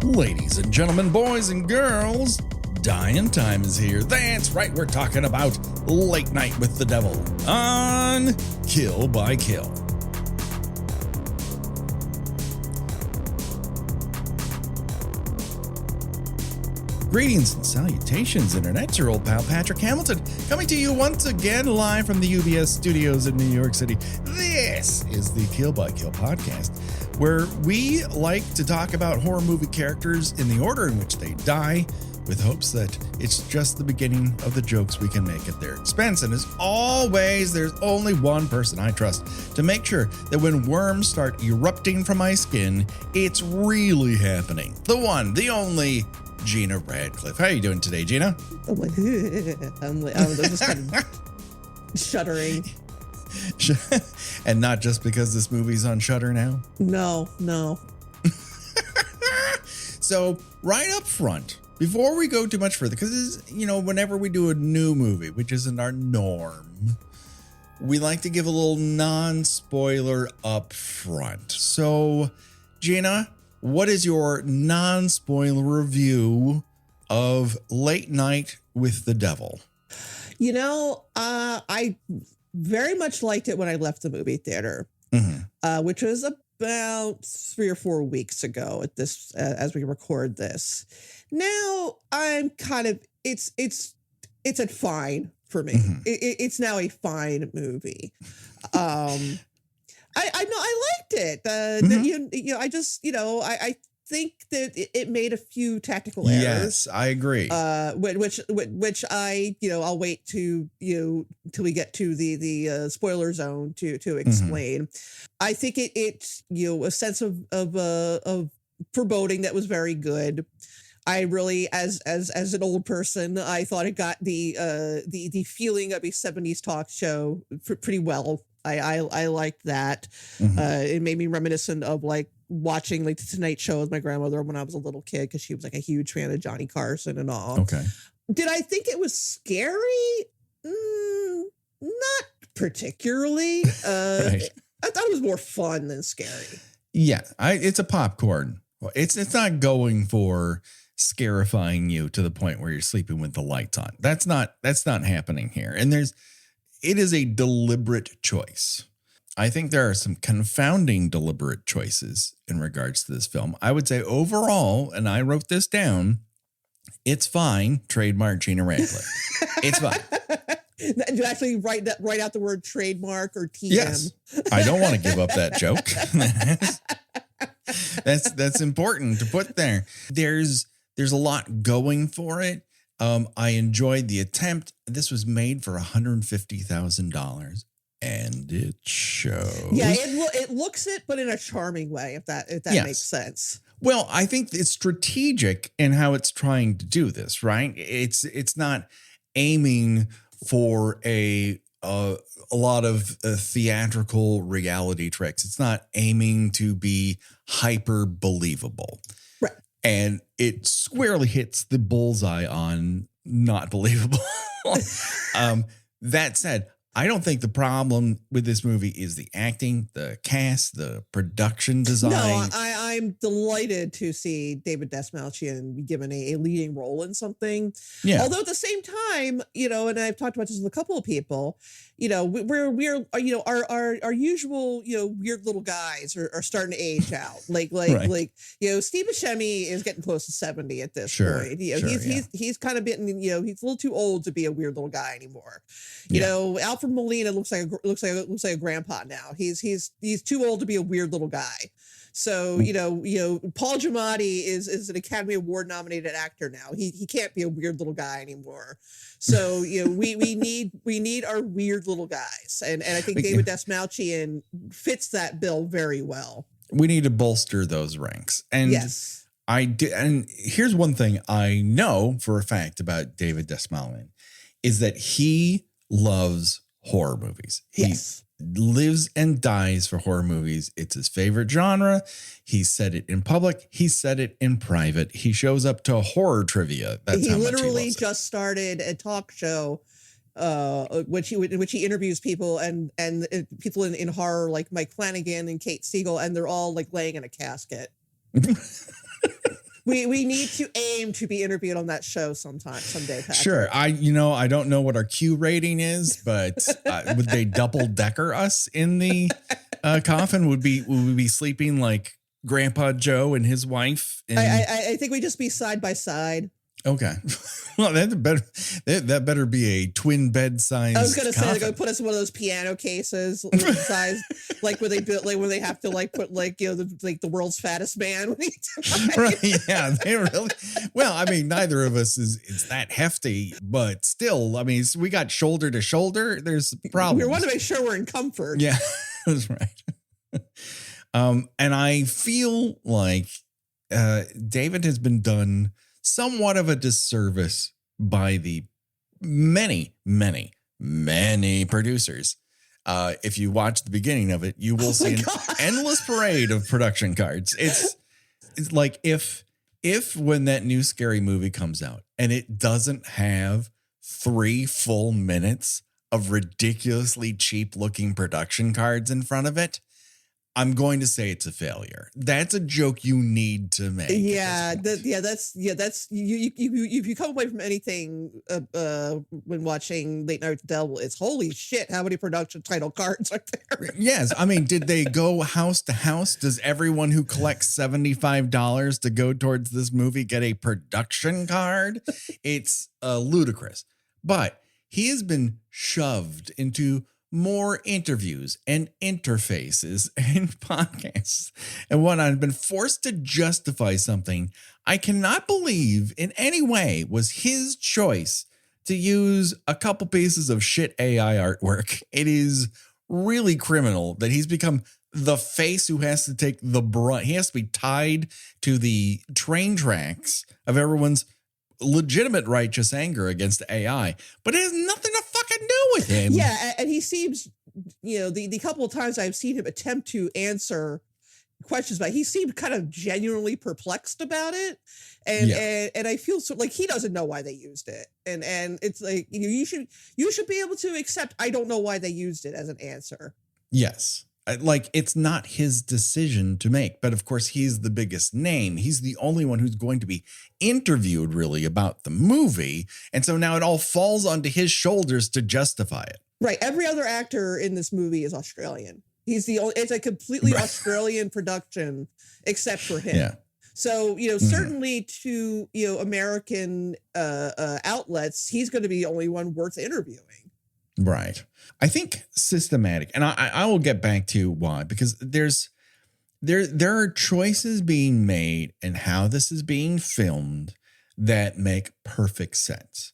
Ladies and gentlemen, boys and girls, dying time is here. That's right, we're talking about Late Night with the Devil on Kill by Kill. Greetings and salutations, Internet. It's your old pal Patrick Hamilton, coming to you once again live from the UBS studios in New York City. This is the Kill by Kill podcast, where we like to talk about horror movie characters in the order in which they die, with hopes that it's just the beginning of the jokes we can make at their expense. And as always, there's only one person I trust to make sure that when worms start erupting from my skin, it's really happening. The one, the only, Gena Radcliffe. How are you doing today, Gena? I'm just kind of shuddering. And not just because this movie's on Shudder now? No. So, right up front, before we go too much further, because, whenever we do a new movie, which isn't our norm, we like to give a little non-spoiler up front. So, Gena, what is your non-spoiler review of Late Night with the Devil? I very much liked it when I left the movie theater, which was about 3 or 4 weeks ago at this, as we record this. Now I'm kind of, it's at fine for me. It's now a fine movie. I liked it. I think that it made a few tactical errors. Yes, I agree. Which I'll wait to till we get to the spoiler zone to explain. I think it's a sense of foreboding that was very good. I really, as an old person, I thought it got the feeling of a 70s talk show pretty well. I liked that. It made me reminiscent of like watching like the Tonight Show with my grandmother when I was a little kid, because she was like a huge fan of Johnny Carson and all. Okay. Did I think it was scary? Not particularly. Right. I thought it was more fun than scary. Yeah, it's a popcorn. It's not going for scarifying you to the point where you're sleeping with the lights on. That's not happening here. And it is a deliberate choice. I think there are some confounding deliberate choices in regards to this film. I would say overall, and I wrote this down, it's fine. Trademark Gena Radcliffe. It's fine. Did you actually write out the word trademark or TM? Yes. I don't want to give up that joke. That's important to put there. There's a lot going for it. I enjoyed the attempt. This was made for $150,000, and it shows. Yeah, it looks it, but in a charming way, if that yes. makes sense. Well, I think it's strategic in how it's trying to do this, right? It's not aiming for a lot of theatrical reality tricks. It's not aiming to be hyper believable. Right. And it squarely hits the bullseye on not believable. That said, I don't think the problem with this movie is the acting, the cast, the production design. No, I'm delighted to see David Dastmalchian given a leading role in something. Yeah. Although at the same time, and I've talked about this with a couple of people, we're our usual, weird little guys are starting to age out. Like Steve Buscemi is getting close to 70 at this point. He's kind of been, he's a little too old to be a weird little guy anymore. Alfred Molina looks like a grandpa now. He's too old to be a weird little guy. So, Paul Giamatti is an Academy Award nominated actor now. He can't be a weird little guy anymore. So, we need our weird little guys. And I think David Dastmalchian fits that bill very well. We need to bolster those ranks. And yes. And here's one thing I know for a fact about David Dastmalchian is that he loves horror movies. Yes. He lives and dies for horror movies. It's his favorite genre. He said it in public. He said it in private. He shows up to horror trivia. That's how much he literally loves it. Just started a talk show in which he interviews people and people in horror like Mike Flanagan and Kate Siegel, and they're all like laying in a casket. We need to aim to be interviewed on that show someday, Patrick. Sure. I don't know what our Q rating is, but would they double decker us in the coffin? Would we be sleeping like Grandpa Joe and his wife? I think we just be side by side. Okay. Well, that better be a twin bed size. I was gonna say they're gonna put us in one of those piano cases size, like when they built, like when they have to like put like the world's fattest man. Right? Yeah, they really. Well, I mean, neither of us is that hefty, but still, I mean, we got shoulder to shoulder. There's problems. We want to make sure we're in comfort. Yeah, that's right. And I feel like David has been done somewhat of a disservice by the many producers. If you watch the beginning of it, you will see an endless parade of production cards. It's like if when that new scary movie comes out and it doesn't have 3 full minutes of ridiculously cheap looking production cards in front of it, I'm going to say it's a failure. That's a joke you need to make. Yeah, that's you. If you come away from anything when watching Late Night with the Devil, it's holy shit, how many production title cards are there? Yes, I mean, did they go house to house? Does everyone who collects $75 to go towards this movie get a production card? It's ludicrous. But he has been shoved into more interviews and interfaces and podcasts and whatnot. I've been forced to justify something I cannot believe in any way was his choice to use a couple pieces of shit AI artwork. It is really criminal that he's become the face who has to take the brunt. He has to be tied to the train tracks of everyone's legitimate righteous anger against AI, but it has nothing to fucking do with him. Yeah, and he seems, the couple of times I've seen him attempt to answer questions, but he seemed kind of genuinely perplexed about it, and I feel so like he doesn't know why they used it, and it's like you should be able to accept I don't know why they used it as an answer. Yes. Like, it's not his decision to make, but of course he's the biggest name. He's the only one who's going to be interviewed really about the movie. And so now it all falls onto his shoulders to justify it. Right. Every other actor in this movie is Australian. He's the only, it's a completely Australian production except for him. Yeah. So, certainly to, American outlets, he's going to be the only one worth interviewing. Right. I think systematic, and I will get back to why, because there are choices being made and how this is being filmed that make perfect sense.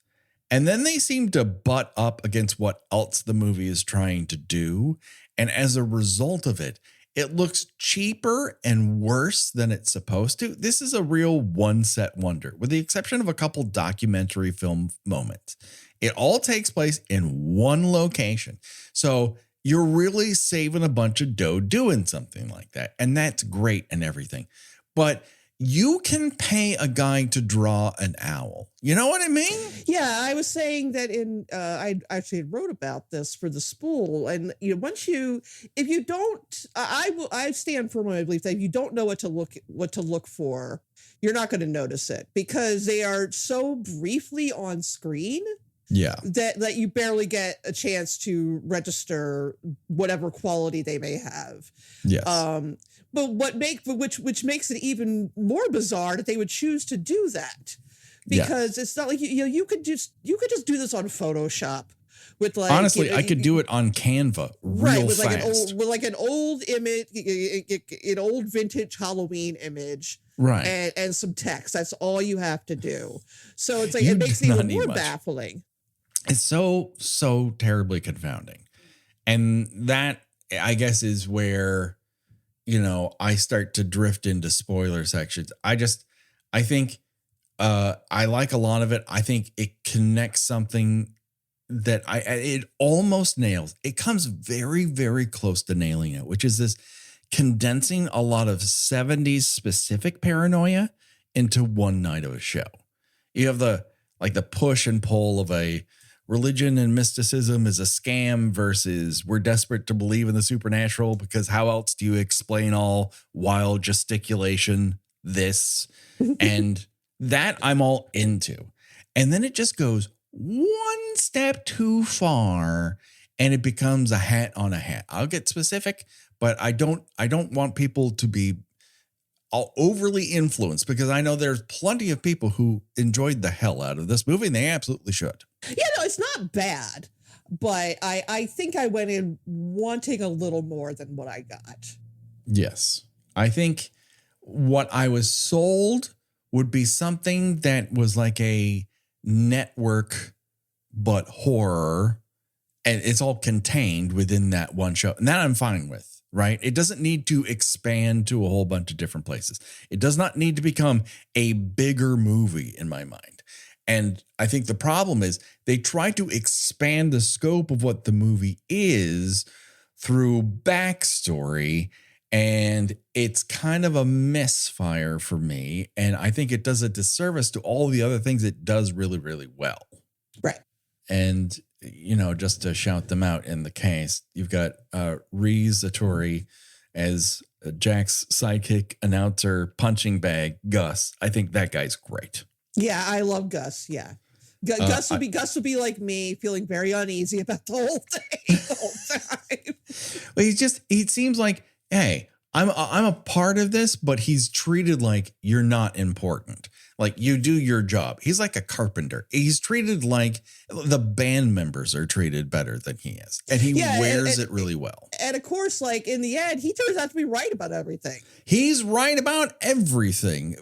And then they seem to butt up against what else the movie is trying to do. And as a result of it, it looks cheaper and worse than it's supposed to. This is a real one-set wonder, with the exception of a couple documentary film moments. It all takes place in one location. So you're really saving a bunch of dough doing something like that. And that's great and everything. But you can pay a guy to draw an owl. You know what I mean? Yeah, I was saying that I actually wrote about this for the spool. And if you don't, I stand for my belief that if you don't know what to look for, you're not going to notice it because they are so briefly on screen. Yeah. That you barely get a chance to register whatever quality they may have. Yes. But which makes it even more bizarre that they would choose to do that. Because it's not like you could just do this on Photoshop with like honestly, I could do it on Canva real with fast. like an old image, an old vintage Halloween image. Right. And some text. That's all you have to do. So it's like it makes it even more baffling. It's so terribly confounding. And that, I guess, is where, I start to drift into spoiler sections. I think I like a lot of it. I think it connects something that it almost nails. It comes very, very close to nailing it, which is this condensing a lot of 70s specific paranoia into one night of a show. You have the push and pull of a religion and mysticism is a scam versus we're desperate to believe in the supernatural because how else do you explain all wild gesticulation this. And that I'm all into. And then it just goes one step too far and it becomes a hat on a hat. I'll get specific, but I don't want people to be all overly influenced, because I know there's plenty of people who enjoyed the hell out of this movie, and they absolutely should. Yeah, no, it's not bad, but I think I went in wanting a little more than what I got. Yes. I think what I was sold would be something that was like a network, but horror, and it's all contained within that one show. And that I'm fine with. Right? It doesn't need to expand to a whole bunch of different places. It does not need to become a bigger movie in my mind. And I think the problem is they try to expand the scope of what the movie is through backstory, and it's kind of a misfire for me. And I think it does a disservice to all the other things it does really, really well. Right. And you know, just to shout them out in the case, you've got Rhys Atori as Jack's sidekick announcer punching bag, Gus. I think that guy's great. Yeah, I love Gus. Yeah. Gus would be like me, feeling very uneasy about the whole thing the whole time. Well, he seems like, hey, I'm a part of this, but he's treated like you're not important. Like you do your job. He's like a carpenter. He's treated like the band members are treated better than he is. And he wears it really well. And of course, like in the end, he turns out to be right about everything. He's right about everything,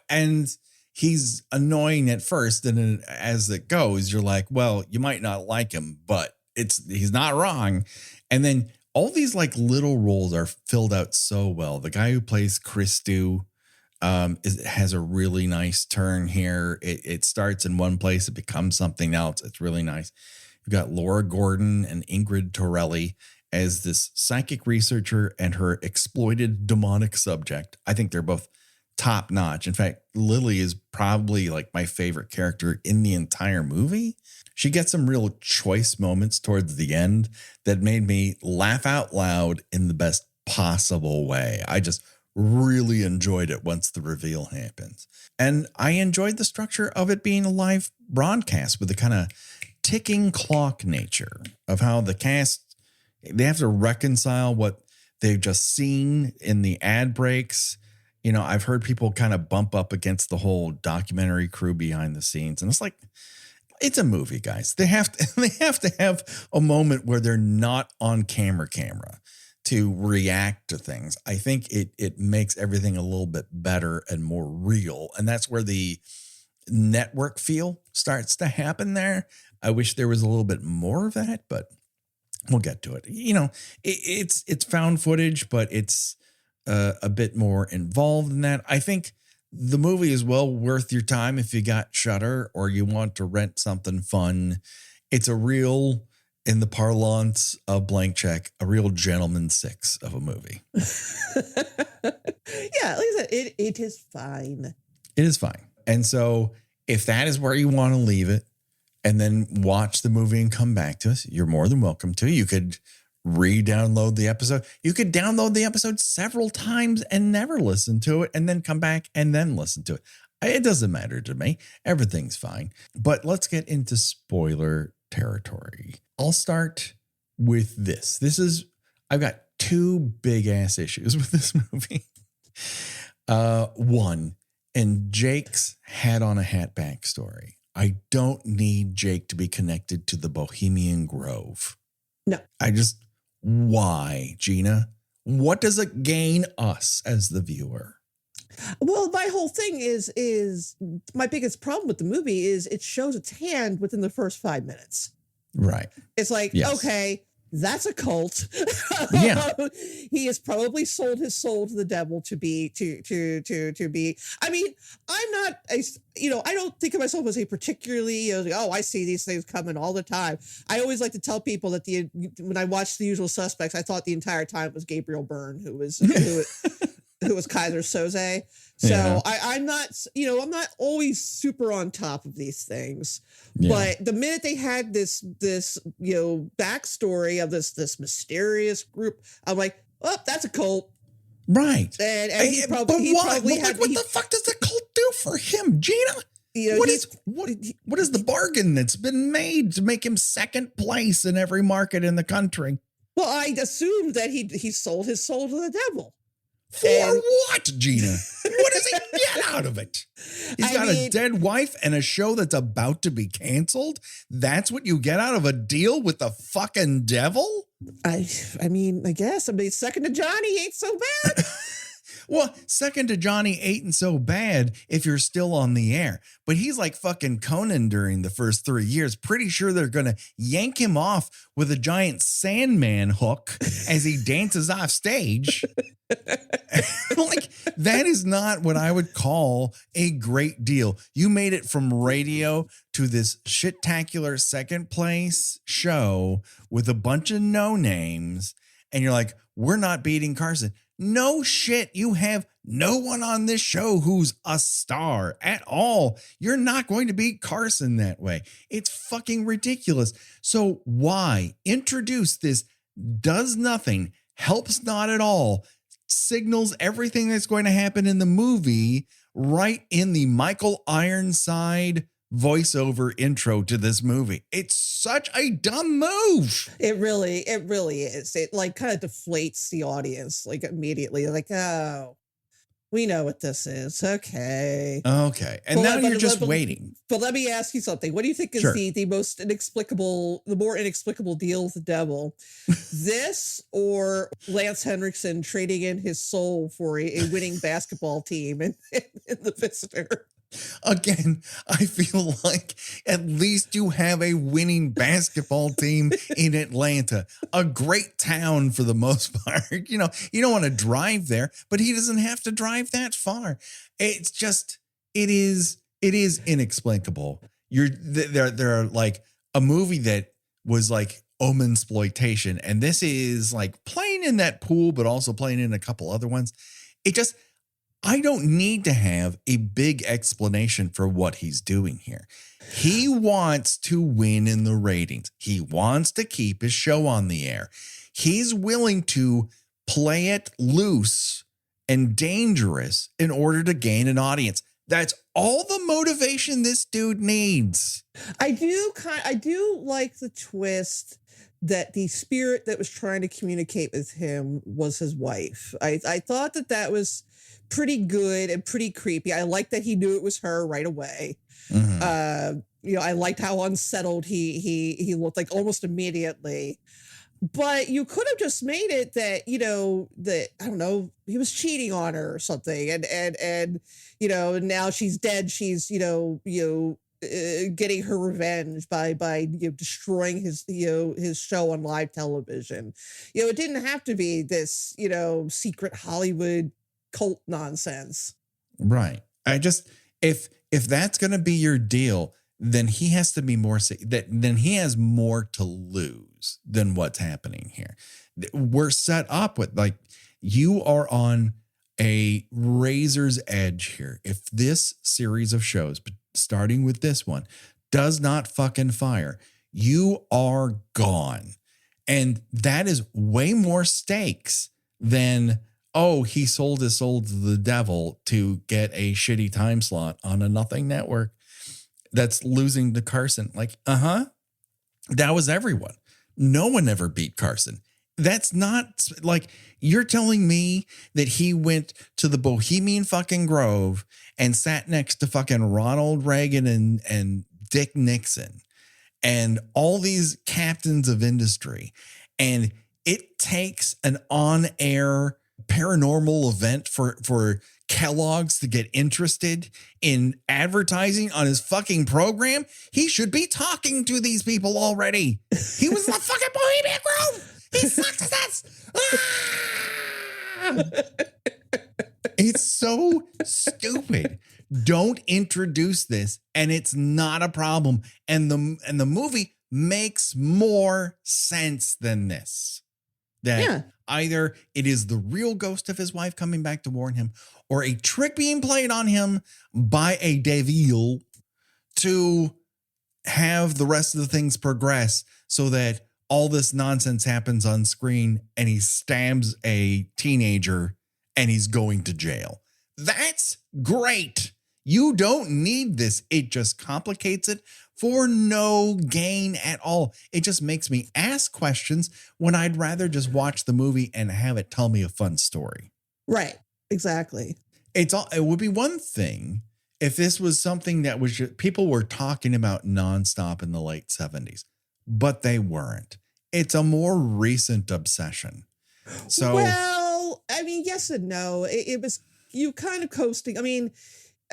and he's annoying at first. And then as it goes, you're like, well, you might not like him, but he's not wrong. And then all these like little roles are filled out so well. The guy who plays Christu has a really nice turn here. It starts in one place, it becomes something else. It's really nice. You've got Laura Gordon and Ingrid Torelli as this psychic researcher and her exploited demonic subject. I think they're both top notch. In fact, Lily is probably like my favorite character in the entire movie. She gets some real choice moments towards the end that made me laugh out loud in the best possible way. I just really enjoyed it once the reveal happens. And I enjoyed the structure of it being a live broadcast with the kind of ticking clock nature of how the cast, they have to reconcile what they've just seen in the ad breaks. You know, I've heard people kind of bump up against the whole documentary crew behind the scenes. And it's like, it's a movie, guys. They have to have a moment where they're not on camera to react to things. I think it makes everything a little bit better and more real. And that's where the network feel starts to happen there. I wish there was a little bit more of that, but we'll get to it. You know, it's found footage, but it's a bit more involved than that. I think the movie is well worth your time if you got Shudder or you want to rent something fun. It's a real, in the parlance of Blank Check, a real gentleman six of a movie. Yeah, like I said, it is fine. It is fine. And so if that is where you want to leave it and then watch the movie and come back to us, you're more than welcome to. You could re-download the episode. You could download the episode several times and never listen to it and then come back and then listen to it. It doesn't matter to me. Everything's fine. But let's get into spoiler territory. I'll start with this. I've got two big ass issues with this movie. One, and Jake's hat on a hat backstory. I don't need Jake to be connected to the Bohemian Grove. No. Why, Gena? What does it gain us as the viewer? Well, my whole thing is my biggest problem with the movie is it shows its hand within the first 5 minutes. Right. It's like, yes. Okay, that's a cult. Yeah. He has probably sold his soul to the devil to be. I mean, I'm not I don't think of myself as a particularly, I see these things coming all the time. I always like to tell people that when I watched The Usual Suspects, I thought the entire time it was Gabriel Byrne who was Kaiser Soze. So yeah. I'm not always super on top of these things, yeah. But the minute they had this backstory of this mysterious group, I'm like, oh, that's a cult. Right. And he But probably, why? probably Well, what the fuck does the cult do for him, Gena? What is the bargain that's been made to make him second place in every market in the country? Well, I assumed that he sold his soul to the devil. For what, Gena? What does he get out of it? He's got a dead wife and a show that's about to be canceled? That's what you get out of a deal with the fucking devil? I mean, I guess. Second to Johnny ain't so bad. Well, second to Johnny ain't so bad if you're still on the air. But he's like fucking Conan during the first 3 years. Pretty sure they're going to yank him off with a giant Sandman hook as he dances off stage. Like, that is not what I would call a great deal. You made it from radio to this shit-tacular second place show with a bunch of no names. And you're like, we're not beating Carson. No shit. You have no one on this show who's a star at all. You're not going to beat Carson that way. It's fucking ridiculous. So why introduce this does nothing, helps not at all, signals everything that's going to happen in the movie right in the Michael Ironside voiceover intro to this movie. It's such a dumb move. It really is. It like kind of deflates the audience like immediately. Like, oh, we know what this is. Okay. And now you're just waiting. But let me ask you something. What do you think is the most more inexplicable deal with the devil? This or Lance Henriksen trading in his soul for a winning basketball team in The Visitor? Again, I feel like at least you have a winning basketball team in Atlanta, a great town for the most part. You know, you don't want to drive there, but he doesn't have to drive that far. It's just, it is inexplicable. They're like a movie that was like Omensploitation, and this is like playing in that pool, but also playing in a couple other ones. I don't need to have a big explanation for what he's doing here. He wants to win in the ratings. He wants to keep his show on the air. He's willing to play it loose and dangerous in order to gain an audience. That's all the motivation this dude needs. I do like the twist that the spirit that was trying to communicate with him was his wife. I thought that was pretty good and pretty creepy. I liked that he knew it was her right away. Mm-hmm. I liked how unsettled he looked, like almost immediately. But you could have just made it that, that, I don't know, he was cheating on her or something. And now she's dead. She's, getting her revenge by destroying his show on live television. It didn't have to be this, secret Hollywood cult nonsense. Right. If that's going to be your deal, then he has to be then he has more to lose than what's happening here. We're set up with like, you are on a razor's edge here. If this series of shows, starting with this one, does not fucking fire, you are gone. And that is way more stakes than, oh, he sold his soul to the devil to get a shitty time slot on a nothing network that's losing to Carson. Like, that was everyone. No one ever beat Carson. That's not like, you're telling me that he went to the Bohemian fucking Grove and sat next to fucking Ronald Reagan and Dick Nixon and all these captains of industry, and it takes an on-air paranormal event for Kellogg's to get interested in advertising on his fucking program? He should be talking to these people already. He was the fucking Bohemian Grove. He sucks his ass. It's so stupid. Don't introduce this, and it's not a problem. And the movie makes more sense than this. That either it is the real ghost of his wife coming back to warn him, or a trick being played on him by a devil to have the rest of the things progress so that all this nonsense happens on screen and he stabs a teenager and he's going to jail. That's great. You don't need this. It just complicates it for no gain at all. It just makes me ask questions when I'd rather just watch the movie and have it tell me a fun story. Right. Exactly. It would be one thing if this was something that was just, people were talking about nonstop in the late 70s, but they weren't. It's a more recent obsession. So, well, I mean, yes and no. It was you kind of coasting. I mean,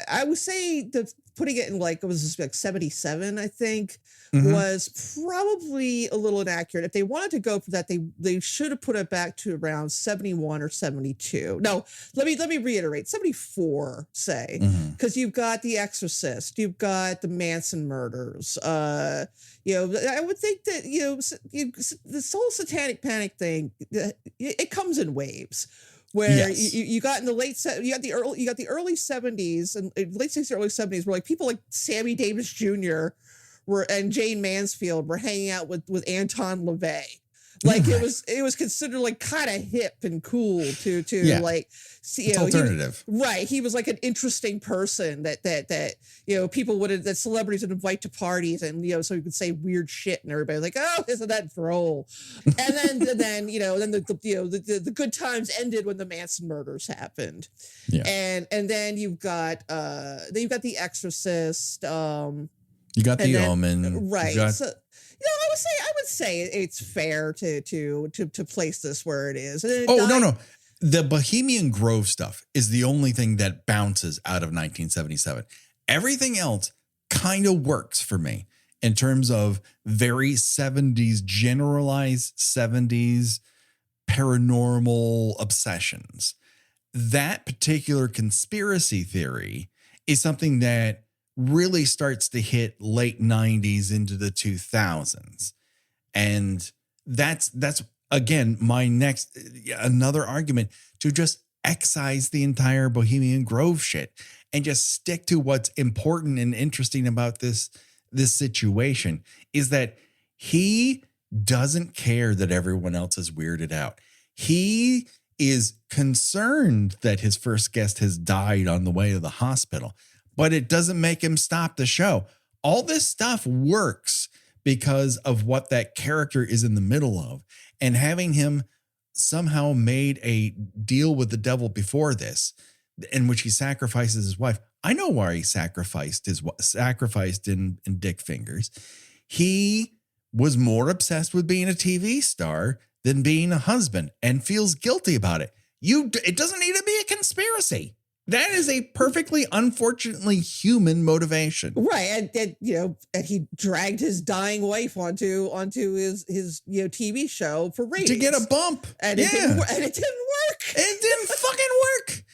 I would say that putting it in like, it was like 77, I think, was probably a little inaccurate. If they wanted to go for that, they should have put it back to around 71 or 72. No, let me reiterate, 74, say, because you've got The Exorcist, you've got the Manson murders. I would think that, this whole satanic panic thing, it comes in waves. Where you got in the you got the early 70s and late 60s, early 70s, where like people like Sammy Davis Jr. and Jane Mansfield were hanging out with Anton LaVey. Like it was considered like kind of hip and cool to like see, it's alternative. He was like an interesting person that people that celebrities would invite to parties, and so you could say weird shit and everybody was like, oh, isn't that droll? And then the good times ended when the Manson murders happened. Yeah. And then you've got The Exorcist. You got The Omen. Right. I would say it's fair to place this where it is. No. The Bohemian Grove stuff is the only thing that bounces out of 1977. Everything else kind of works for me in terms of very 70s, generalized 70s paranormal obsessions. That particular conspiracy theory is something that really starts to hit late 90s into the 2000s. And that's again, another argument to just excise the entire Bohemian Grove shit and just stick to what's important and interesting about this situation is that he doesn't care that everyone else is weirded out. He is concerned that his first guest has died on the way to the hospital, but it doesn't make him stop the show. All this stuff works because of what that character is in the middle of, and having him somehow made a deal with the devil before this, in which he sacrifices his wife. I know why he sacrificed in Dick Fingers. He was more obsessed with being a TV star than being a husband and feels guilty about it. It doesn't need to be a conspiracy. That is a perfectly, unfortunately human motivation. Right. And he dragged his dying wife onto his TV show for ratings. To get a bump. And it didn't work. It didn't fucking work.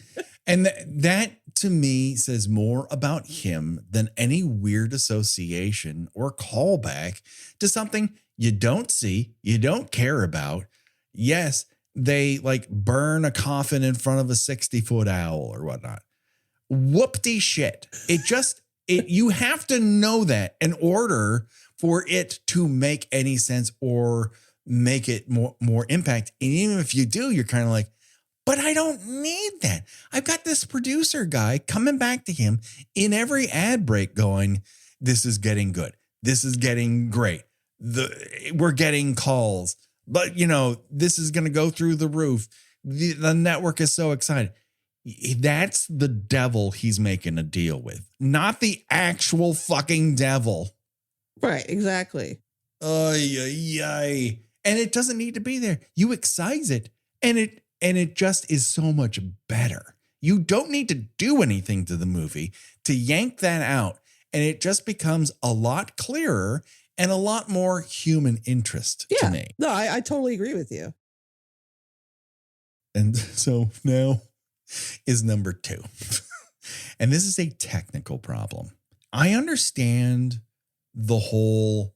And that to me says more about him than any weird association or callback to something you don't see, you don't care about. Yes, they like burn a coffin in front of a 60-foot owl or whatnot. Whoop-de shit. You have to know that in order for it to make any sense or make it more impact. And even if you do, you're kind of like, but I don't need that. I've got this producer guy coming back to him in every ad break going, this is getting good. This is getting great. We're getting calls. But, this is going to go through the roof. The network is so excited. That's the devil he's making a deal with, not the actual fucking devil. Right, exactly. And it doesn't need to be there. You excise it, and it just is so much better. You don't need to do anything to the movie to yank that out, and it just becomes a lot clearer and a lot more human interest to me. No, I totally agree with you. And so now is number 2. And this is a technical problem. I understand the whole,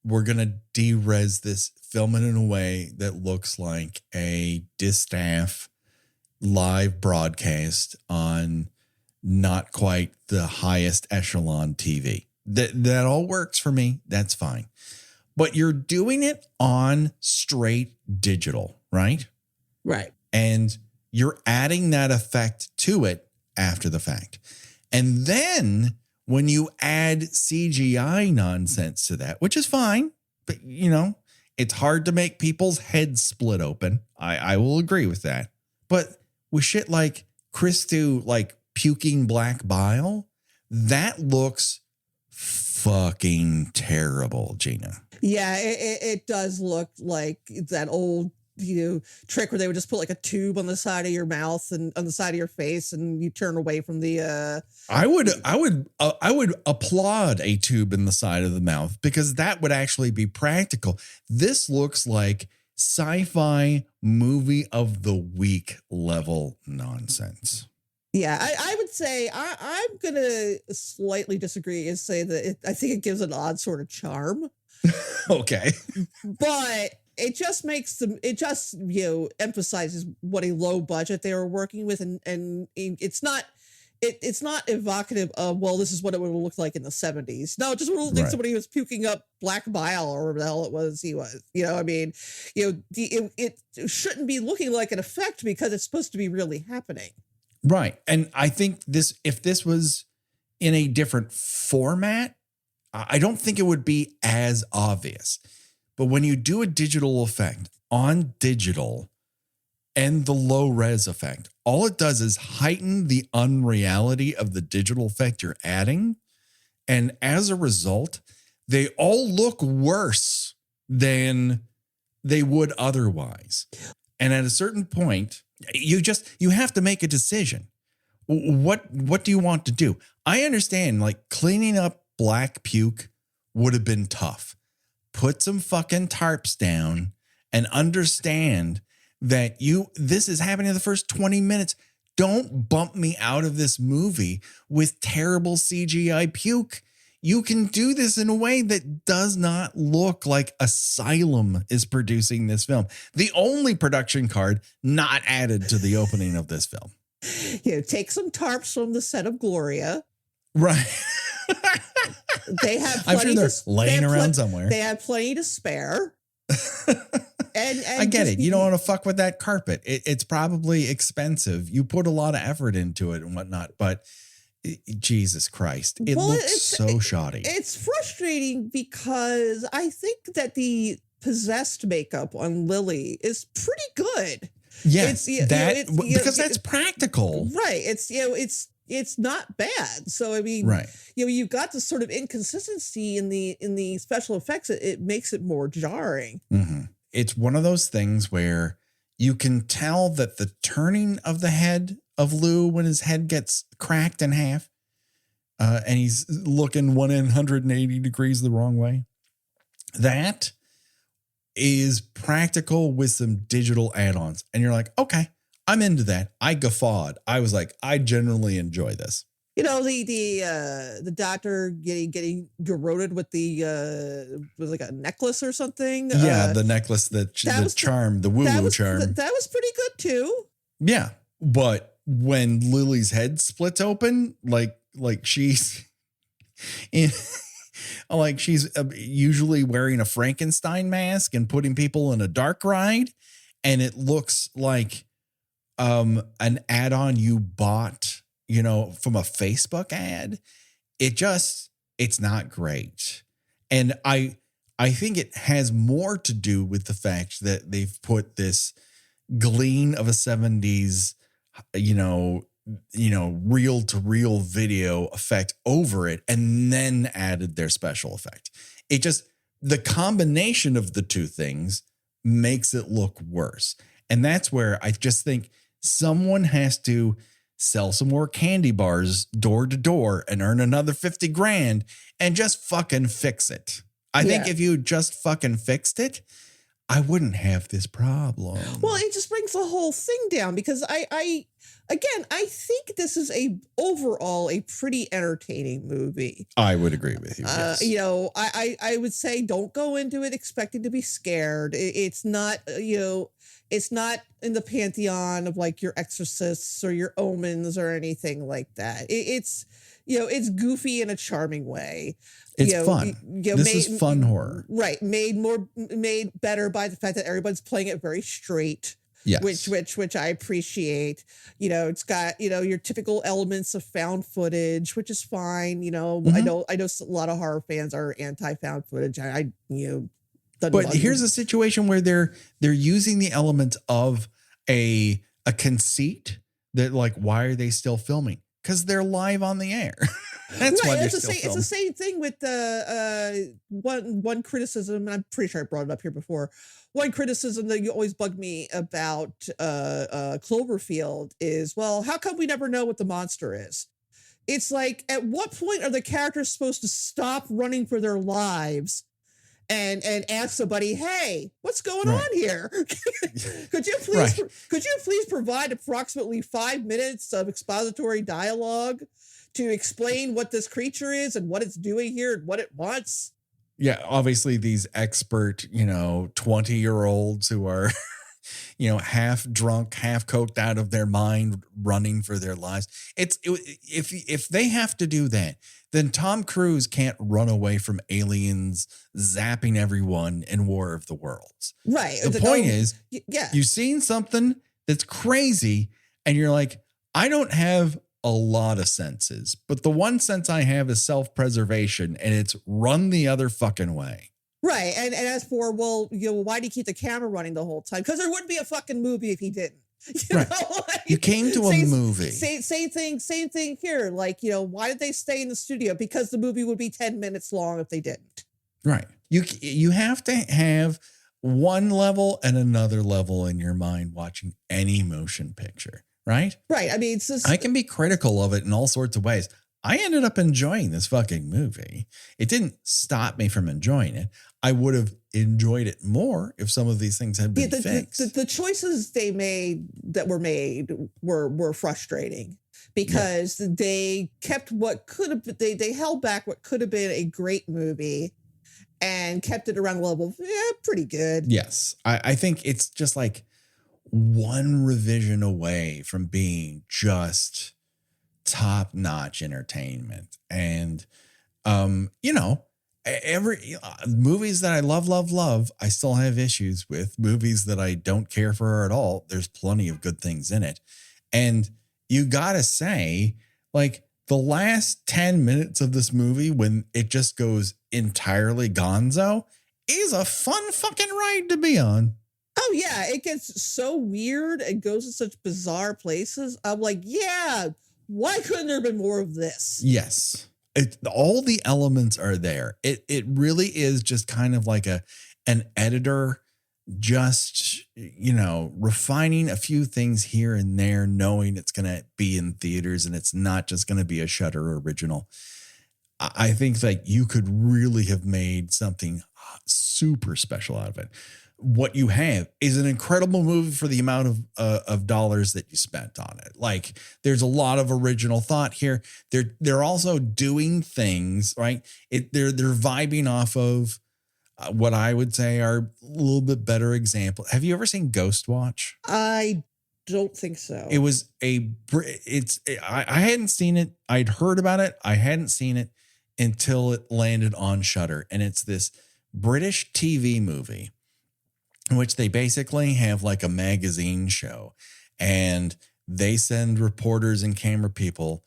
we're going to de-res this, film it in a way that looks like a distaff live broadcast on not quite the highest echelon TV. That all works for me. That's fine. But you're doing it on straight digital, right? Right. And You're adding that effect to it after the fact. And then when you add CGI nonsense to that, which is fine, but you know, it's hard to make people's heads split open. I will agree with that. But with shit like Christou like puking black bile, that looks fucking terrible, Gena. Yeah, it does look like that old, trick where they would just put like a tube on the side of your mouth and on the side of your face, and you turn away from the. I would applaud a tube in the side of the mouth, because that would actually be practical. This looks like sci-fi movie of the week level nonsense. Yeah, I would say I'm gonna slightly disagree and say that I think it gives an odd sort of charm. Okay, but it just makes them. It just emphasizes what a low budget they were working with, and it's not. It's not evocative of, well, this is what it would have looked like in the 70s. No, it just would look like somebody was puking up black bile or whatever the hell it was he was. I mean, it shouldn't be looking like an effect because it's supposed to be really happening. Right. And I think if this was in a different format, I don't think it would be as obvious. But when you do a digital effect on digital and the low res effect, all it does is heighten the unreality of the digital effect you're adding. And as a result, they all look worse than they would otherwise. And at a certain point, you have to make a decision. What do you want to do? I understand, like, cleaning up black puke would have been tough. Put some fucking tarps down and understand that this is happening in the first 20 minutes. Don't bump me out of this movie with terrible CGI puke. You can do this in a way that does not look like Asylum is producing this film. The only production card not added to the opening of this film. Take some tarps from the set of Gloria. Right. They have I'm sure they're laying around somewhere. They have plenty to spare. And I get it. You don't want to fuck with that carpet. It's probably expensive. You put a lot of effort into it and whatnot, but Jesus Christ, it looks so shoddy. It's frustrating because I think that the possessed makeup on Lily is pretty good. Yes, because that's practical, right? It's not bad. So I mean, right. You've got this sort of inconsistency in the special effects. It makes it more jarring. Mm-hmm. It's one of those things where you can tell that the turning of the head of Lou when his head gets cracked in half, and he's looking 180 degrees the wrong way, that is practical with some digital add-ons. And you're like, okay, I'm into that. I guffawed. I was like, I generally enjoy this. The doctor getting garroted with was like a necklace or something. Yeah, the necklace, the charm, the woo-woo charm. That was pretty good too. Yeah, but when Lily's head splits open, like she's in, like she's usually wearing a Frankenstein mask and putting people in a dark ride, and it looks like an add-on you bought, from a Facebook ad. It's not great. And I think it has more to do with the fact that they've put this gleam of a 70s, reel to reel video effect over it and then added their special effect. The combination of the two things makes it look worse. And that's where I just think someone has to sell some more candy bars door to door and earn another 50 grand and just fucking fix it. I think if you just fucking fixed it, I wouldn't have this problem. Well, it just brings the whole thing down because I think this is overall a pretty entertaining movie. I would agree with you. Yes. I would say don't go into it expecting to be scared. It's not, it's not in the pantheon of like your Exorcists or your Omens or anything like that. It's goofy in a charming way. It's fun. This is fun horror. Right. Made better by the fact that everybody's playing it very straight. Yes. which I appreciate. You know, it's got, you know, your typical elements of found footage, which is fine. You know, Mm-hmm. I know a lot of horror fans are anti found footage. You know, but here's a situation where they're using the element of a conceit that, like, why are they still filming? Because they're live on the air. That's right, why they're it's still filming. It's the same thing with the one criticism. I'm pretty sure I brought it up here before. One criticism that you always bug me about Cloverfield is, well, how come we never know what the monster is? It's like, at what point are the characters supposed to stop running for their lives and ask somebody, hey, what's going on here? Could you please provide approximately 5 minutes of expository dialogue to explain what this creature is and what it's doing here and what it wants? Yeah, obviously these expert, 20-year-olds who are half drunk, half coked out of their mind, running for their lives. If they have to do that, then Tom Cruise can't run away from aliens zapping everyone in War of the Worlds. Right. The point is, you've seen something that's crazy and you're like, I don't have a lot of senses, but the one sense I have is self-preservation, and it's run the other fucking way. Right. And as for, well, why do you keep the camera running the whole time? Because there wouldn't be a fucking movie if he didn't. You came to a movie. Same thing here. Like, why did they stay in the studio? Because the movie would be 10 minutes long if they didn't. Right. You have to have one level and another level in your mind watching any motion picture. Right. Right. I mean, I can be critical of it in all sorts of ways. I ended up enjoying this fucking movie. It didn't stop me from enjoying it. I would have enjoyed it more if some of these things had been fixed. The choices were made were frustrating because they kept what could have, they held back what could have been a great movie and kept it around the level of, pretty good. Yes. I think it's just like one revision away from being just top-notch entertainment. And every movies that I love, I still have issues with. Movies that I don't care for at all, there's plenty of good things in it. And you gotta say, like, the last 10 minutes of this movie, when it just goes entirely gonzo, is a fun fucking ride to be on. Oh yeah, it gets so weird and goes to such bizarre places. I'm like, yeah, why couldn't there have been more of this? Yes. All the elements are there. It really is just kind of like an editor just, refining a few things here and there, knowing it's going to be in theaters and it's not just going to be a Shudder original. I think like you could really have made something super special out of it. What you have is an incredible movie for the amount of dollars that you spent on it. Like, there's a lot of original thought here. They're also doing things, right? They're vibing off of what I would say are a little bit better example. Have you ever seen Ghost Watch? I don't think so. I hadn't seen it. I'd heard about it. I hadn't seen it until it landed on Shudder, and it's this British TV movie in which they basically have like a magazine show, and they send reporters and camera people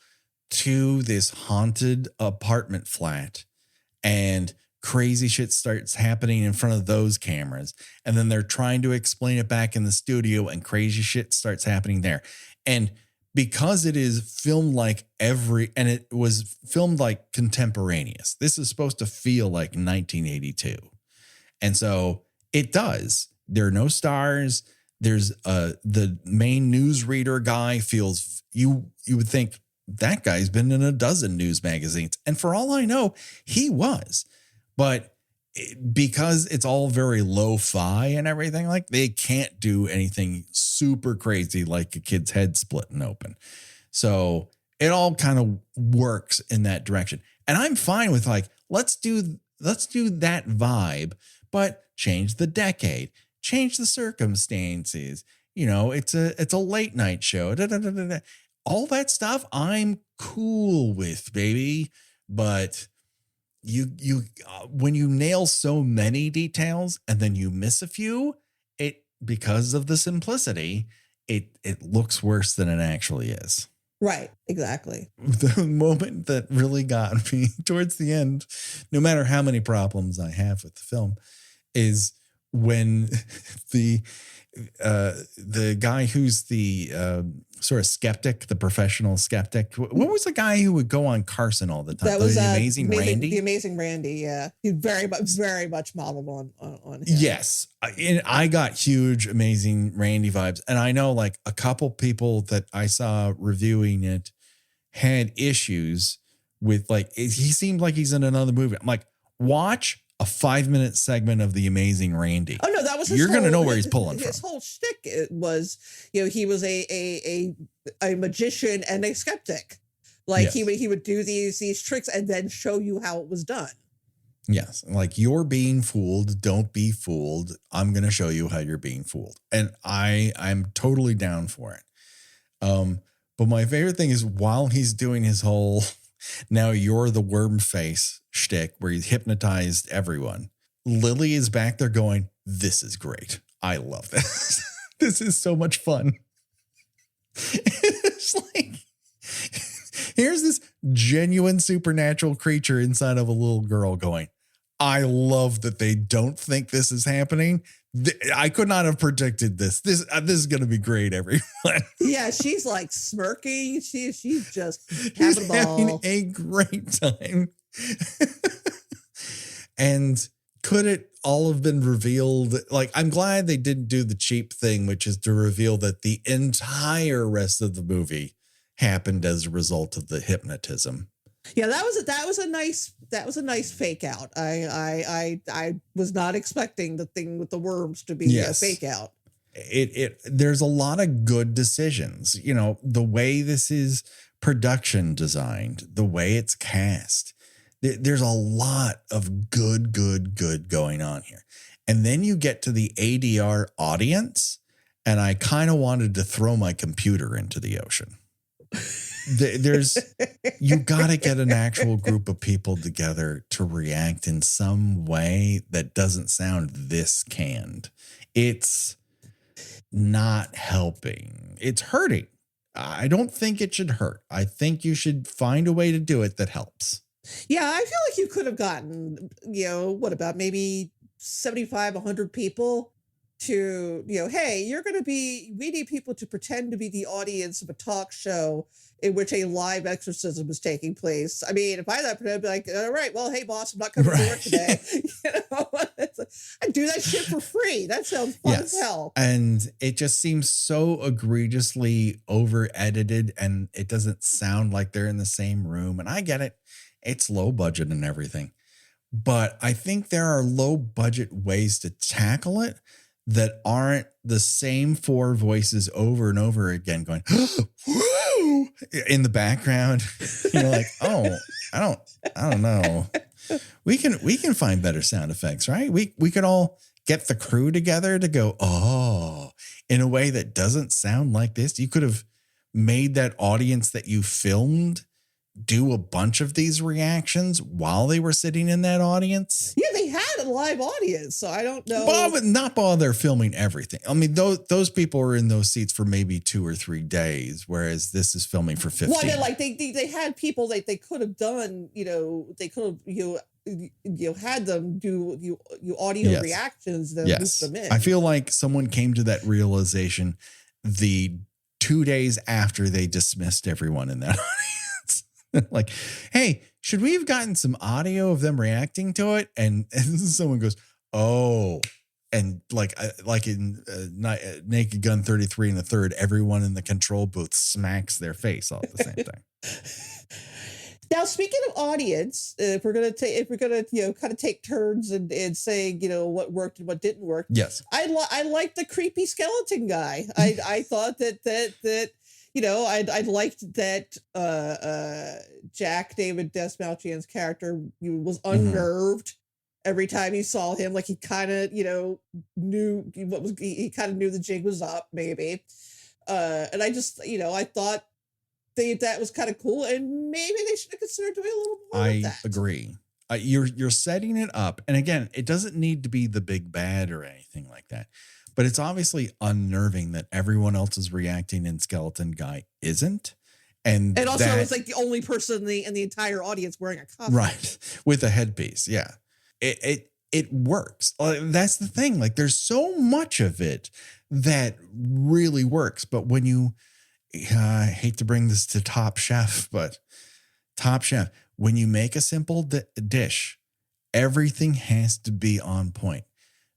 to this haunted apartment flat, and crazy shit starts happening in front of those cameras. And then they're trying to explain it back in the studio, and crazy shit starts happening there. And because it is filmed like and it was filmed like contemporaneous, this is supposed to feel like 1982. And so it does. There are no stars. There's the main newsreader guy feels, you would think that guy's been in a dozen news magazines. And for all I know, he was. But because it's all very lo-fi and everything, like, they can't do anything super crazy like a kid's head splitting open. So it all kind of works in that direction. And I'm fine with, like, let's do that vibe, but change the decade, change the circumstances. It's a late night show. All that stuff I'm cool with, baby. But you when you nail so many details and then you miss a few, it because of the simplicity, it looks worse than it actually is. Right, exactly. The moment that really got me towards the end, no matter how many problems I have with the film, is when the guy who's the sort of skeptic, the professional skeptic. What was the guy who would go on Carson all the time? That was the Amazing Randy. The Amazing Randy. Yeah, he's very much modeled on him. Yes, I got huge Amazing Randy vibes, and I know like a couple people that I saw reviewing it had issues with like he seemed like he's in another movie. I'm like, watch a 5-minute segment of The Amazing Randy. Oh no, that was you're going to know where he's pulling his from. His whole shtick was, he was a magician and a skeptic. Like yes. he would do these tricks and then show you how it was done. Yes, like you're being fooled. Don't be fooled. I'm going to show you how you're being fooled, and I'm totally down for it. But my favorite thing is while he's doing his whole "now you're the worm face" shtick, where he's hypnotized everyone, Lily is back there going, "This is great. I love this. This is so much fun." It's like, here's this genuine supernatural creature inside of a little girl going, "I love that they don't think this is happening. I could not have predicted this. This is going to be great, everyone." Yeah, she's like smirking. She's just having a great time. And could it all have been revealed? Like, I'm glad they didn't do the cheap thing, which is to reveal that the entire rest of the movie happened as a result of the hypnotism. Yeah, that was a nice fake out. I was not expecting the thing with the worms to be a fake out. There's a lot of good decisions. The way this is production designed, the way it's cast. There's a lot of good going on here. And then you get to the ADR audience, and I kind of wanted to throw my computer into the ocean. You got to get an actual group of people together to react in some way that doesn't sound this canned. It's not helping. It's hurting. I don't think it should hurt. I think you should find a way to do it that helps. Yeah, I feel like you could have gotten, what about maybe 75, 100 people to, hey, we need people to pretend to be the audience of a talk show in which a live exorcism is taking place. I mean, if I had that, I'd be like, all right, well, hey, boss, I'm not coming to work today. I'd do that shit for free. That sounds fun as hell. And it just seems so egregiously over edited, and it doesn't sound like they're in the same room. And I get it. It's low budget and everything. But I think there are low budget ways to tackle it that aren't the same 4 voices over and over again going, woo, in the background. You're like, oh, I don't know. We can find better sound effects, right? We could all get the crew together to go, oh, in a way that doesn't sound like this. You could have made that audience that you filmed do a bunch of these reactions while they were sitting in that audience. Yeah, they had a live audience, so I don't know. But not while they're filming everything. I mean, those people are in those seats for maybe 2 or 3 days, whereas this is filming for 15. Well, I mean, like they had people that they could have done, they could have had them do audio reactions that loop them in. I feel like someone came to that realization the 2 days after they dismissed everyone in that audience. Like, hey, should we have gotten some audio of them reacting to it? And someone goes, oh, and like in Naked Gun 33 and the third, everyone in the control booth smacks their face off the same time. Now, speaking of audience, if we're gonna kind of take turns and saying what worked and what didn't work. Yes, I like the creepy skeleton guy. I thought that. I liked that Jack David Desmalchian's character was unnerved every time he saw him. Like he kind of, knew he kind of knew the jig was up, maybe. And I just, I thought that was kind of cool, and maybe they should have considered doing a little more of that. I agree. You're setting it up, and again, it doesn't need to be the big bad or anything like that. but it's obviously unnerving that everyone else is reacting and Skeleton Guy isn't. And also it's like the only person in the entire audience wearing a costume. Right. With a headpiece. Yeah. It works. That's the thing. Like there's so much of it that really works. But when you, I hate to bring this to Top Chef, but Top Chef, when you make a simple dish, everything has to be on point,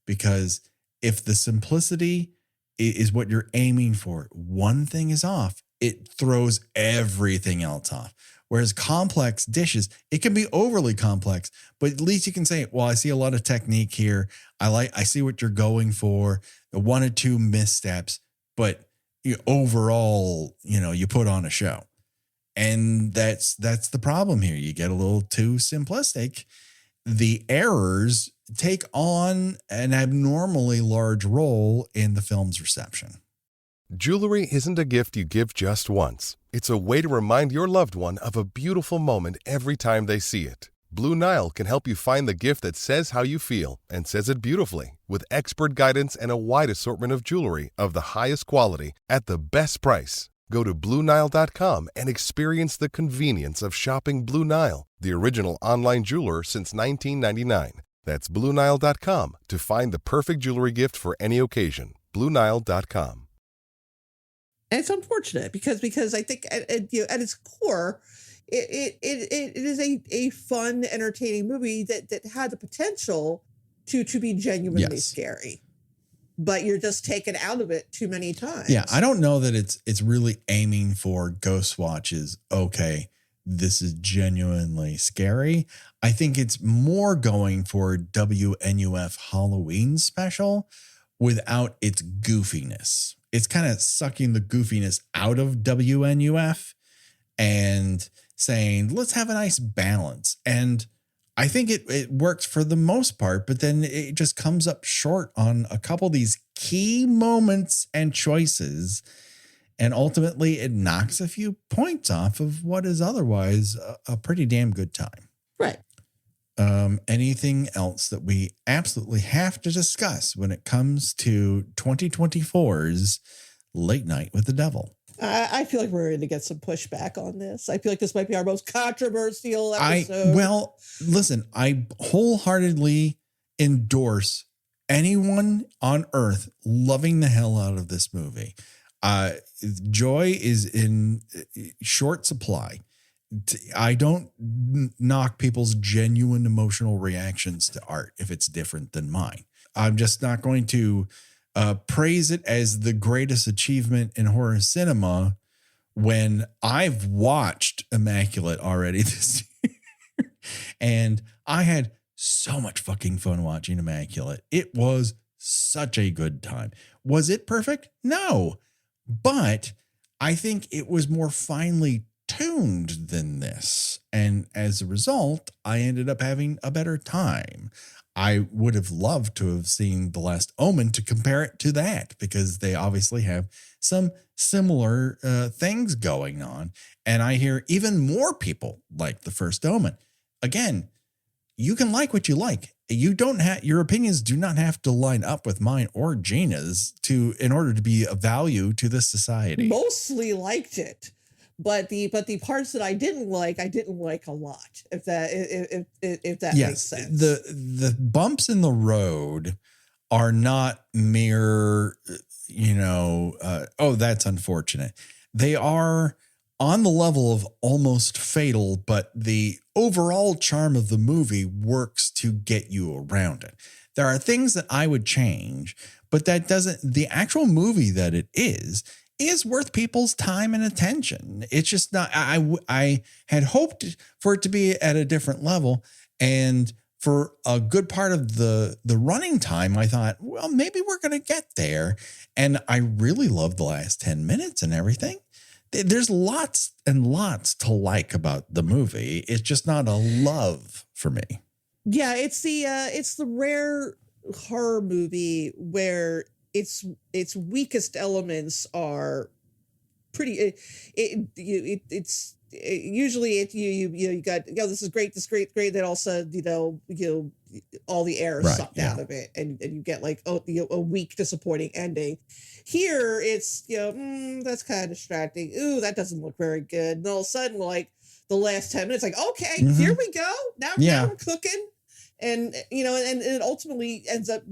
because if the simplicity is what you're aiming for, one thing is off, it throws everything else off. Whereas complex dishes, it can be overly complex, but at least you can say, well, I see a lot of technique here. I see what you're going for. One or two missteps, but overall, you put on a show. And that's the problem here. You get a little too simplistic. The errors take on an abnormally large role in the film's reception. Jewelry isn't a gift you give just once. It's a way to remind your loved one of a beautiful moment every time they see it. Blue Nile can help you find the gift that says how you feel and says it beautifully, with expert guidance and a wide assortment of jewelry of the highest quality at the best price. Go to BlueNile.com and experience the convenience of shopping Blue Nile, the original online jeweler since 1999. That's BlueNile.com to find the perfect jewelry gift for any occasion. BlueNile.com. And it's unfortunate because I think at its core, it is a fun, entertaining movie that had the potential to be genuinely scary. But you're just taken out of it too many times. Yeah, I don't know that it's really aiming for Ghost Watch's, okay, this is genuinely scary. I think it's more going for WNUF Halloween special without its goofiness. It's kind of sucking the goofiness out of WNUF and saying, let's have a nice balance. And I think it works for the most part, but then it just comes up short on a couple of these key moments and choices. And ultimately it knocks a few points off of what is otherwise a pretty damn good time. Right. Anything else that we absolutely have to discuss when it comes to 2024's Late Night with the Devil? I feel like we're going to get some pushback on this. I feel like this might be our most controversial episode. Well, listen, I wholeheartedly endorse anyone on earth loving the hell out of this movie. Joy is in short supply. I don't knock people's genuine emotional reactions to art if it's different than mine. I'm just not going to praise it as the greatest achievement in horror cinema when I've watched Immaculate already this year. And I had so much fucking fun watching Immaculate. It was such a good time. Was it perfect? No. But I think it was more finely tuned than this. And as a result, I ended up having a better time. I would have loved to have seen The Last Omen to compare it to that, because they obviously have some similar things going on. And I hear even more people like The First Omen. Again, you can like what you like. You don't have, your opinions do not have to line up with mine or Gena's in order to be of value to this society. Mostly liked it. But the parts that I didn't like a lot. If that makes sense. The bumps in the road are not mere, that's unfortunate. They are on the level of almost fatal, but the overall charm of the movie works to get you around it. There are things that I would change, but that doesn't, the actual movie that it is worth people's time and attention. It's just not, I had hoped for it to be at a different level. And for a good part of the running time, I thought, well, maybe we're going to get there. And I really loved the last 10 minutes and everything. There's lots and lots to like about the movie. It's just not a love for me. Yeah, it's the rare horror movie where its weakest elements are pretty. It's usually you got this is great, then all of a sudden all the air is sucked out of it, and you get like a weak disappointing ending. Here it's that's kind of distracting. Ooh, that doesn't look very good. And all of a sudden, like the last 10 minutes, like okay, here we go. Now we're cooking. And and it ultimately ends up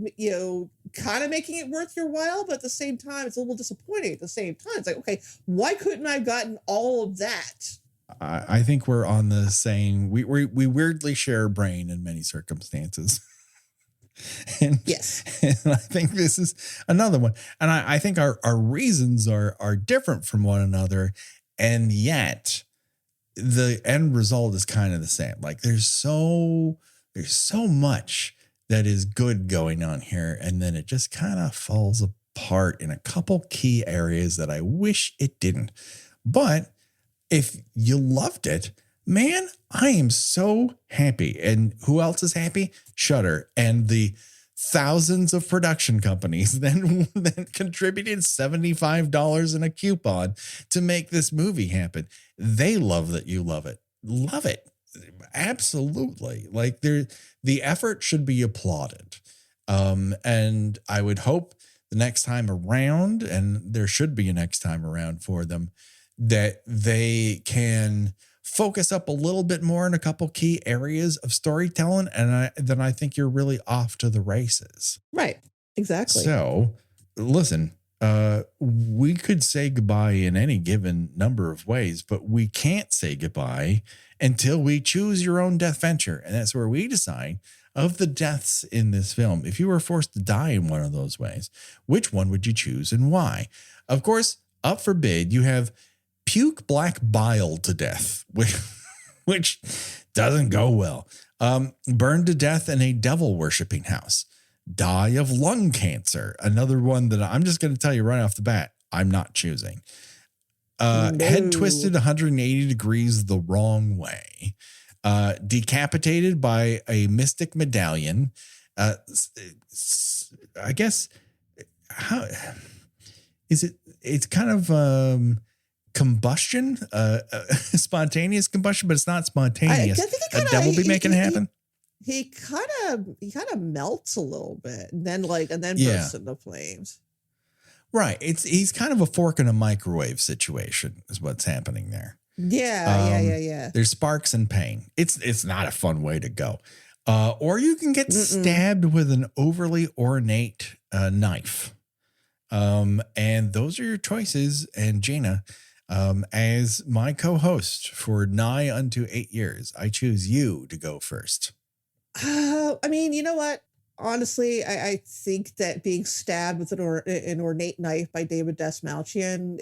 kind of making it worth your while, but at the same time it's a little disappointing. At the same time, it's like, okay, why couldn't I have gotten all of that? I think we're on the same. We weirdly share a brain in many circumstances. And, yes, and I think this is another one. And I think our reasons are different from one another, and yet the end result is kind of the same. Like there's so much that is good going on here, and then it just kind of falls apart in a couple key areas that I wish it didn't. But if you loved it, man, I am so happy. And who else is happy? Shudder and the thousands of production companies that contributed $75 in a coupon to make this movie happen. They love that you love it. Love it. Absolutely. Like the effort should be applauded. And I would hope the next time around, and there should be a next time around for them, that they can focus up a little bit more in a couple key areas of storytelling. And then I think you're really off to the races. Right. Exactly. So listen, we could say goodbye in any given number of ways, but we can't say goodbye until we choose your own death venture. And that's where we decide of the deaths in this film. If you were forced to die in one of those ways, which one would you choose and why? Of course, up for bid, you have puke black bile to death, which doesn't go well. Burned to death in a devil worshipping house. Die of lung cancer. Another one that I'm just going to tell you right off the bat, I'm not choosing. No. Head twisted 180 degrees the wrong way. Decapitated by a mystic medallion. I guess, how is it? It's kind of combustion, spontaneous combustion, but it's not spontaneous. A devil be making it happen. He kind of melts a little bit, and then bursts into flames. Right. He's kind of a fork in a microwave situation is what's happening there. Yeah. There's sparks and pain. It's not a fun way to go. Or you can get stabbed with an overly ornate knife. And those are your choices. And Gena, as my co-host for nigh unto 8 years, I choose you to go first. I mean, you know what? Honestly, I think that being stabbed with an ornate knife by David Dastmalchian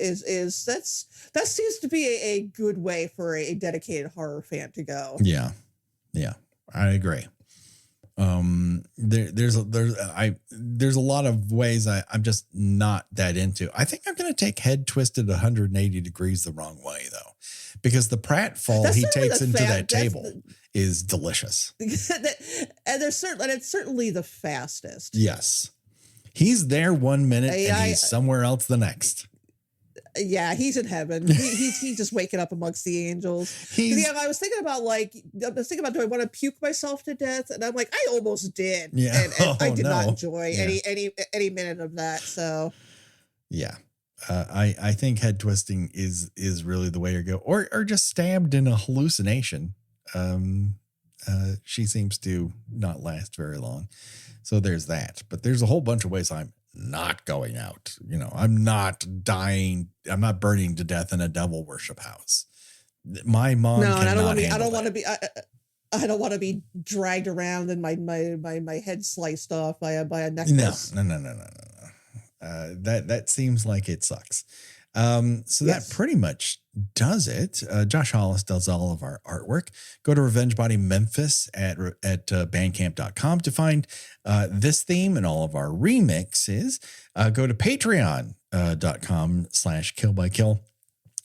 that seems to be a good way for a dedicated horror fan to go. Yeah, I agree. There's a lot of ways I'm just not that into. I think I'm going to take head twisted 180 degrees the wrong way though, because the pratfall he takes into that table is delicious. And it's certainly the fastest. Yes. He's there 1 minute and he's somewhere else the next. Yeah, he's in heaven. He's just waking up amongst the angels. I was thinking about do I want to puke myself to death? And I'm like, I almost did. Yeah. And I did not enjoy any minute of that. So yeah. I think head twisting is really the way to go. Or just stabbed in a hallucination. She seems to not last very long. So there's that. But there's a whole bunch of ways I'm not going out. I'm not dying. I'm not burning to death in a devil worship house. My mom. No, and I don't want I don't want to be dragged around and my head sliced off by a necklace. No. That seems like it sucks. That pretty much does it. Josh Hollis does all of our artwork. Go to Revenge Body Memphis at bandcamp.com to find this theme and all of our remixes. Go to patreon.com/killbykill,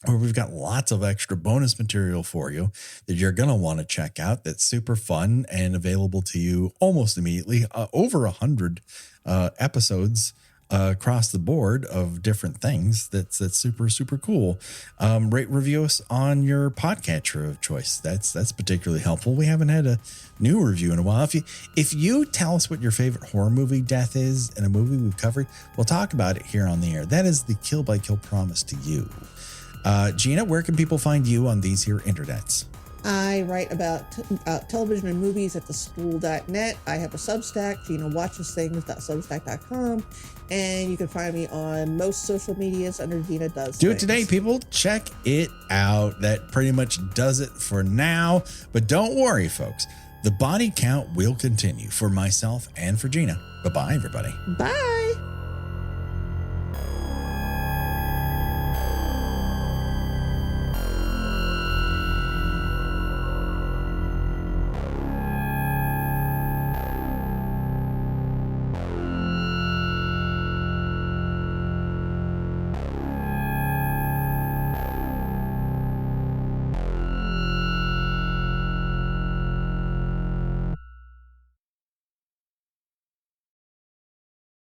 where we've got lots of extra bonus material for you that you're going to want to check out. That's super fun and available to you almost immediately. Over 100 episodes across the board of different things. That's super, super cool. Rate, review us on your podcatcher of choice. That's particularly helpful. We haven't had a new review in a while. If you tell us what your favorite horror movie death is in a movie we've covered, we'll talk about it here on the air. That is the Kill by Kill promise to you. Gena, where can people find you on these here internets? I write about television and movies at theschool.net. I have a Substack, GenaWatchesThings.substack.com. And you can find me on most social medias under Gena Does Do Things. it today, people. Check it out. That pretty much does it for now. But don't worry, folks. The body count will continue for myself and for Gena. Bye-bye, everybody. Bye.